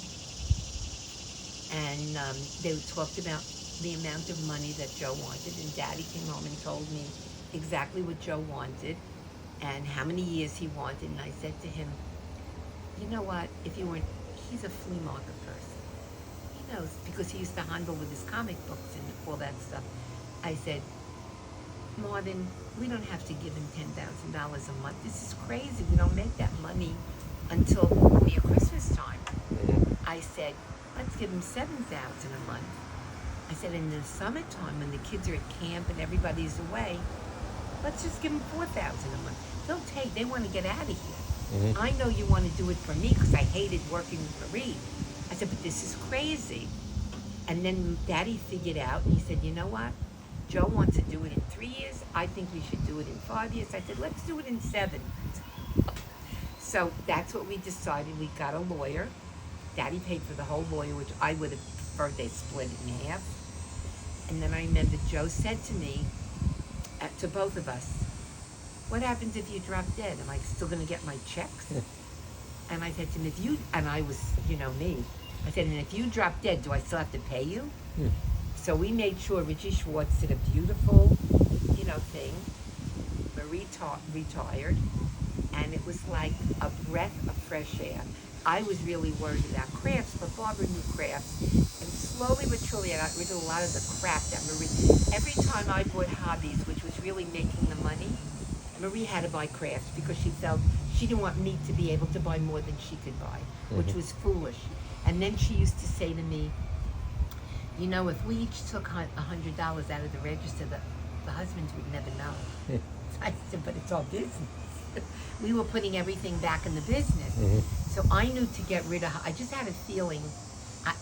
Speaker 2: and they talked about the amount of money that Joe wanted, and Daddy came home and told me exactly what Joe wanted and how many years he wanted. And I said to him, you know what, if you weren't, he's a flea market person. He knows, because he used to handle with his comic books and all that stuff. I said, Marvin, we don't have to give him $10,000 a month. This is crazy. We don't make that money until near Christmas time.
Speaker 1: Mm-hmm.
Speaker 2: I said, let's give him $7,000 a month. I said, in the summertime when the kids are at camp and everybody's away, let's just give them $4,000 a month. They want to get out of here.
Speaker 1: Mm-hmm.
Speaker 2: I know you want to do it for me because I hated working with Marie. I said, but this is crazy. And then Daddy figured out, and he said, you know what? Joe wants to do it in 3 years. I think we should do it in 5 years. I said, let's do it in 7. So that's what we decided. We got a lawyer. Daddy paid for the whole lawyer, which I would have preferred they split it in half. And then I remember Joe said to me, to both of us, what happens if you drop dead? Am I still going to get my checks? And I said to him, and I was, me. I said, and if you drop dead, do I still have to pay you?
Speaker 1: Hmm.
Speaker 2: So we made sure Richie Schwartz did a beautiful, thing. Marie retired, and it was like a breath of fresh air. I was really worried about crafts, but Barbara knew crafts. And slowly but surely, I got rid of a lot of the crap that Marie... Every time I bought hobbies, which was really making the money, Marie had to buy crafts because she felt she didn't want me to be able to buy more than she could buy, which was foolish. And then she used to say to me, if we each took $100 out of the register, the husbands would never know. I said, but it's our business. We were putting everything back in the business.
Speaker 1: Mm-hmm.
Speaker 2: So I knew to get rid of her. I just had a feeling,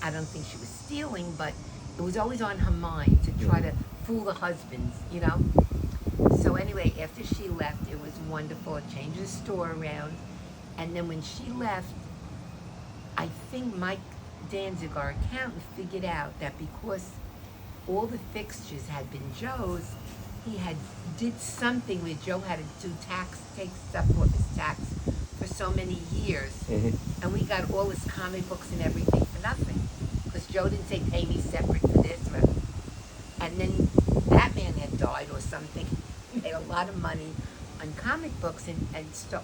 Speaker 2: I don't think she was stealing, but it was always on her mind to try to fool the husbands, So anyway, after she left, it was wonderful. It changed the store around. And then when she left, I think Mike Danzig, our accountant, figured out that because all the fixtures had been Joe's, he did something where Joe had to take stuff off his tax for so many years.
Speaker 1: Mm-hmm.
Speaker 2: And we got all his comic books and everything for nothing. Because Joe didn't say pay me separate for this. And then Batman had died or something. We made a lot of money on comic books, and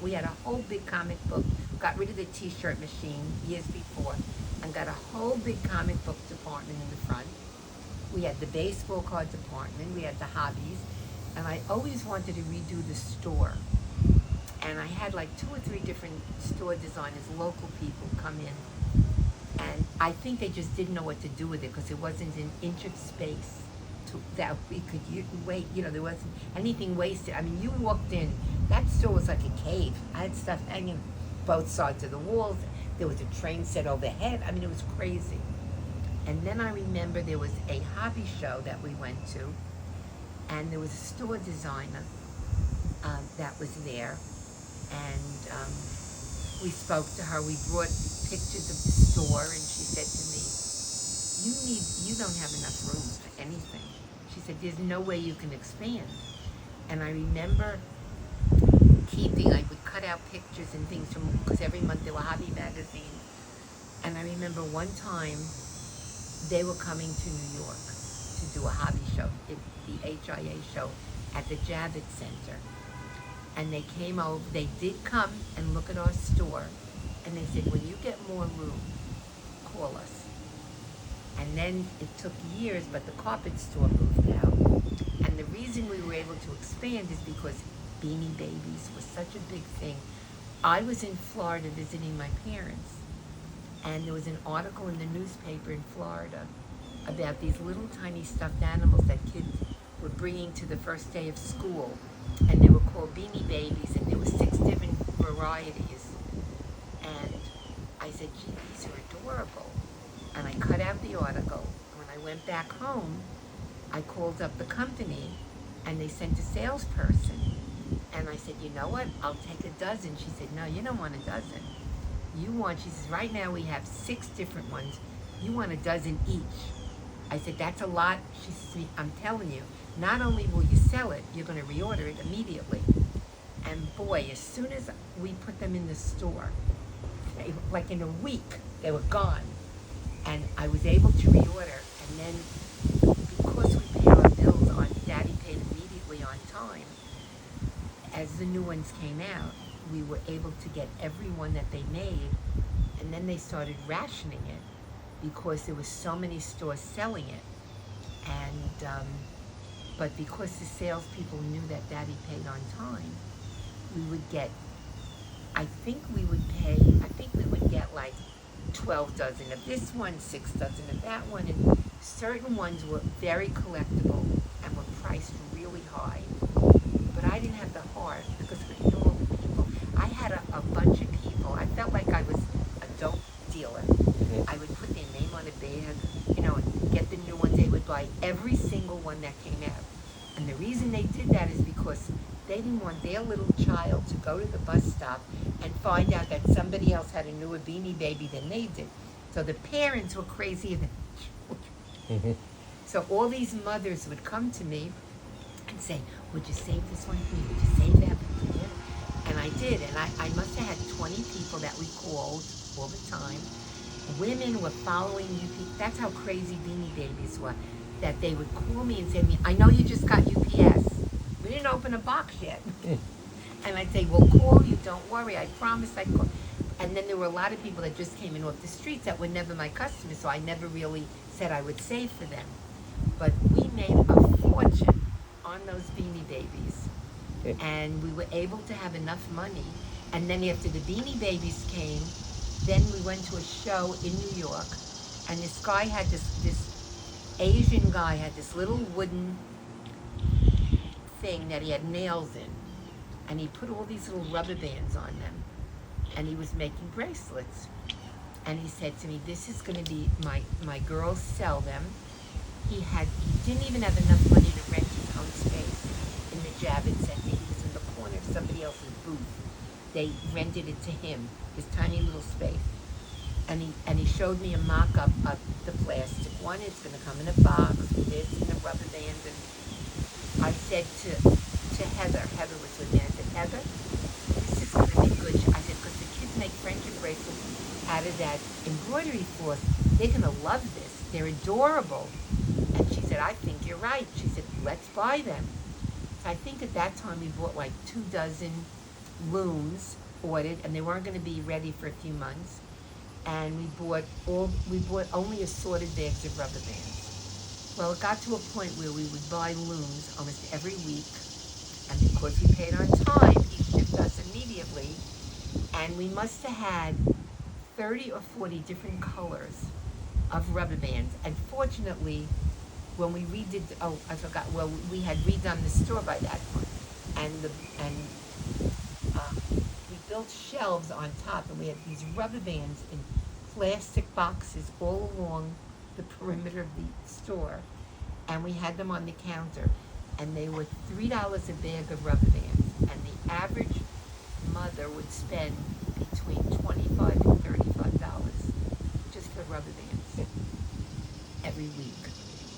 Speaker 2: we had a whole big comic book. Got rid of the t-shirt machine years before and got a whole big comic book department in the front. We had the baseball card department, we had the hobbies, and I always wanted to redo the store. And I had like 2 or 3 different store designers, local people, come in. And I think they just didn't know what to do with it because it wasn't an inch of space that we could wait. There wasn't anything wasted. I mean, you walked in, that store was like a cave. I had stuff hanging both sides of the walls. There was a train set overhead. I mean, it was crazy. And then I remember there was a hobby show that we went to, and there was a store designer that was there, and we spoke to her. We brought pictures of the store, and she said to me, you don't have enough room for anything. She said, there's no way you can expand. And I remember I would cut out pictures and things from, because every month there were hobby magazines. And I remember one time they were coming to New York to do a hobby show, the HIA show at the Javits Center. And they came over, they did come and look at our store, and they said, when you get more room, call us. And then it took years, but the carpet store moved out. And the reason we were able to expand is because Beanie Babies was such a big thing. I was in Florida visiting my parents, and there was an article in the newspaper in Florida about these little tiny stuffed animals that kids were bringing to the first day of school. And they were called Beanie Babies, and there were 6 different varieties. And I said, gee, these are adorable. And I cut out the article. When I went back home, I called up the company, and they sent a salesperson. And I said, you know what, I'll take a dozen. She said, no, you don't want a dozen. She says, right now we have 6 different ones. You want a dozen each. I said, that's a lot. She said, I'm telling you, not only will you sell it, you're going to reorder it immediately. And boy, as soon as we put them in the store, like in a week, they were gone. And I was able to reorder. And then because we paid our bills on, Daddy paid immediately on time, as the new ones came out, we were able to get every one that they made. And then they started rationing it because there was so many stores selling it. And but because the salespeople knew that Daddy paid on time, we would get, I think we would get like 12 dozen of this one, 6 dozen of that one, and certain ones were very collectible and were priced really high. But I didn't have the heart because I knew all the people. I had a bunch of people. I felt like I was a dope dealer. I would put their name on a bag, and get the new ones. They would buy every single one that came out. And the reason they did that is because they didn't want their little child to go to the bus stop and find out that somebody else had a newer Beanie Baby than they did. So the parents were crazier than the children. So all these mothers would come to me and say, would you save this one for me? Would you save that for me? And I did. And I must have had 20 people that we called all the time. Women were following UPS. That's how crazy Beanie Babies were. That they would call me and say to me, I know you just got UPS. We didn't open a box yet. And I'd say, we'll call you, don't worry, I promise I'd call. And then there were a lot of people that just came in off the streets that were never my customers, so I never really said I would save for them. But we made a fortune on those Beanie Babies. And we were able to have enough money. And then after the Beanie Babies came, then we went to a show in New York, and this guy had this Asian guy had this little wooden thing that he had nails in, and he put all these little rubber bands on them, and he was making bracelets. And he said to me, this is going to be, my girls sell them. He didn't even have enough money to rent his own space in the Javits Center. He was in the corner of somebody else's booth. They rented it to him, his tiny little space. And he showed me a mock-up of the plastic one. It's going to come in a box with this and the rubber bands. And I said to Heather was with me, I said, Heather, this is going to be good. I said, because the kids make friendship bracelets out of that embroidery floss. They're going to love this. They're adorable. And she said, I think you're right. She said, let's buy them. So I think at that time we bought like 2 dozen looms ordered, and they weren't going to be ready for a few months. And we bought only assorted bags of rubber bands. Well, it got to a point where we would buy looms almost every week, and because we paid on time, he shipped us immediately, and we must have had 30 or 40 different colors of rubber bands. And fortunately, when we redid, we had redone the store by that point, and we built shelves on top, and we had these rubber bands in plastic boxes all along the perimeter of the store, and we had them on the counter, and they were $3 a bag of rubber bands, and the average mother would spend between $25 and $35 just for rubber bands every week.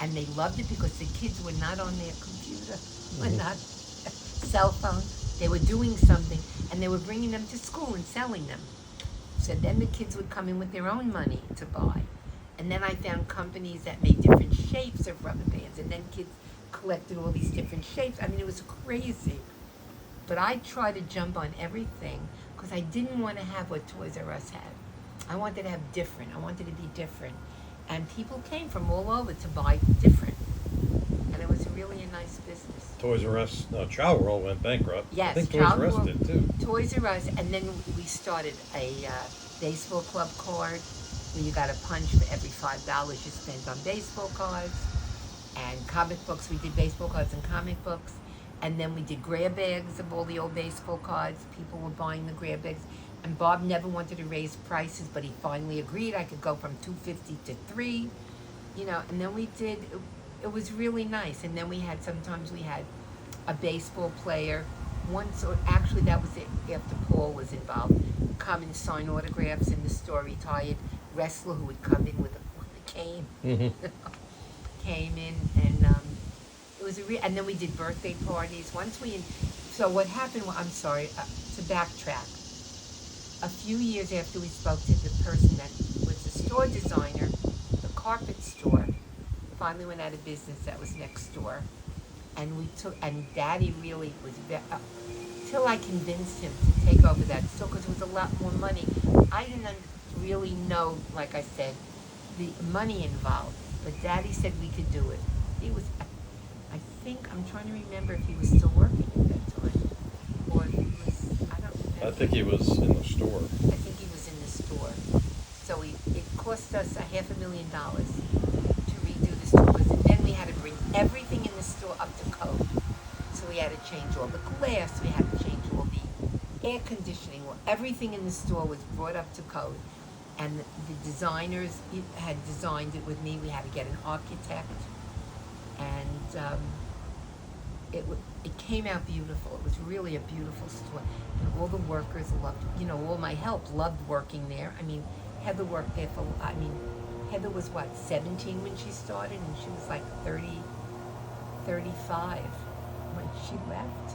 Speaker 2: And they loved it because the kids were not on their computer, were not cell phone. They were doing something, and they were bringing them to school and selling them. So then the kids would come in with their own money to buy. And then I found companies that made different shapes of rubber bands, and then kids collected all these different shapes. I mean, it was crazy. But I tried to jump on everything because I didn't want to have what Toys R Us had. I wanted to have different. I wanted to be different. And people came from all over to buy different. And it was really a nice business.
Speaker 1: Toys R Us, Chow World went bankrupt.
Speaker 2: Yes,
Speaker 1: I think Toys
Speaker 2: Chow
Speaker 1: R Us
Speaker 2: World-
Speaker 1: did too.
Speaker 2: Toys R Us, and then we started a baseball club card where you got a punch for every $5 you spent on baseball cards. And comic books, we did baseball cards and comic books. And then we did grab bags of all the old baseball cards. People were buying the grab bags. And Bob never wanted to raise prices, but he finally agreed. I could go from $2.50 to $3, and then we did, it was really nice. And then sometimes we had a baseball player, once, or actually that was it, after Paul was involved, come and sign autographs in the store, retired wrestler who would come in with a cane, came in, and it was and then we did birthday parties. So what happened, I'm sorry, to backtrack. A few years after we spoke to the person that was the store designer, the carpet store finally went out of business. That was next door. And Daddy really was, till I convinced him to take over that store because it was a lot more money. I didn't really know, like I said, the money involved, but Daddy said we could do it. I'm trying to remember if he was still working at that time, or he was, I don't remember.
Speaker 1: I think he was in the store.
Speaker 2: I think he was in the store. So it cost us $500,000 to redo the stores, and then we had to bring everything in the store up to code. So we had to change all the glass, we had to change all the air conditioning, everything in the store was brought up to code. And the designers had designed it with me. We had to get an architect, and it came out beautiful. It was really a beautiful store. And all the workers loved, all my help loved working there. I mean, Heather worked there Heather was 17 when she started, and she was like 35 when she left.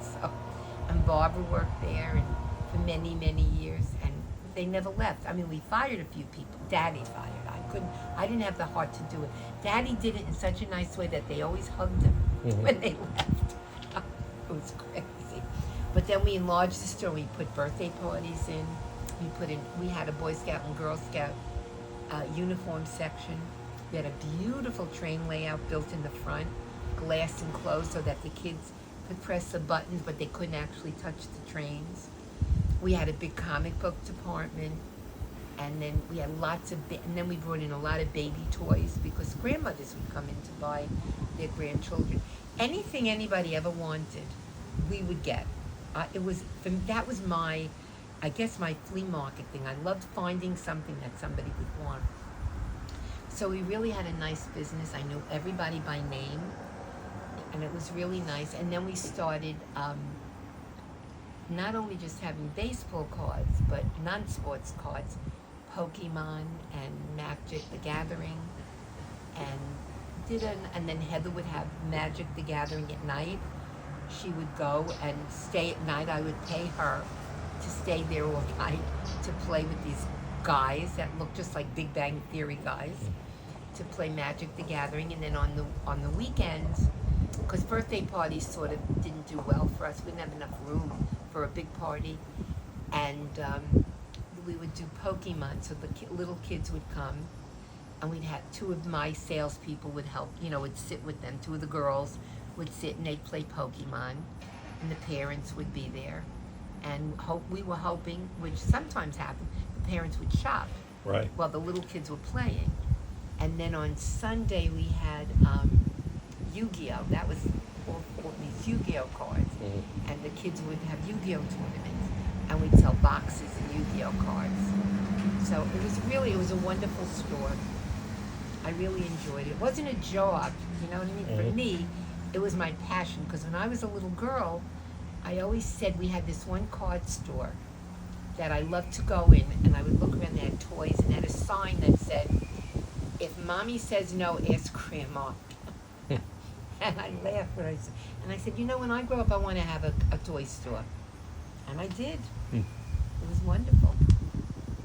Speaker 2: So, and Barbara worked there and for many, many years, and they never left. I mean, we fired a few people. Daddy fired. I didn't have the heart to do it. Daddy did it in such a nice way that they always hugged him when they left. It was crazy. But then we enlarged the store. We put birthday parties in. We had a Boy Scout and Girl Scout uniform section. We had a beautiful train layout built in the front, glass enclosed so that the kids could press the buttons, but they couldn't actually touch the trains. We had a big comic book department, and then we had and then we brought in a lot of baby toys because grandmothers would come in to buy their grandchildren. Anything anybody ever wanted, we would get. That was my flea market thing. I loved finding something that somebody would want. So we really had a nice business. I knew everybody by name, and it was really nice. And then we started not only just having baseball cards, but non-sports cards, Pokemon and Magic the Gathering, and then Heather would have Magic the Gathering at night. She would go and stay at night. I would pay her to stay there all night to play with these guys that looked just like Big Bang Theory guys, to play Magic the Gathering. And then on the weekends, because birthday parties sort of didn't do well for us, we didn't have enough room for a big party, and we would do Pokemon. So the little kids would come, and we'd have two of my salespeople would help, would sit with them. Two of the girls would sit and they'd play Pokemon, and the parents would be there. And we were hoping, which sometimes happened, the parents would shop
Speaker 1: Right.
Speaker 2: while the little kids were playing. And then on Sunday we had Yu-Gi-Oh! That was all these Yu-Gi-Oh! Cards.
Speaker 1: Mm-hmm.
Speaker 2: And the kids would have Yu-Gi-Oh! Tournaments. And we'd sell boxes of Yu-Gi-Oh! Cards. So it was a wonderful store. I really enjoyed it. It wasn't a job, you know what I mean?
Speaker 1: Mm-hmm.
Speaker 2: For me, it was my passion, because when I was a little girl, I always said we had this one card store that I loved to go in, and I would look around. They had toys, and they had a sign that said, "If mommy says no, ask grandma." And I laughed when I said, and I said, when I grow up, I want to have a toy store, and I did.
Speaker 1: Hmm.
Speaker 2: It was wonderful.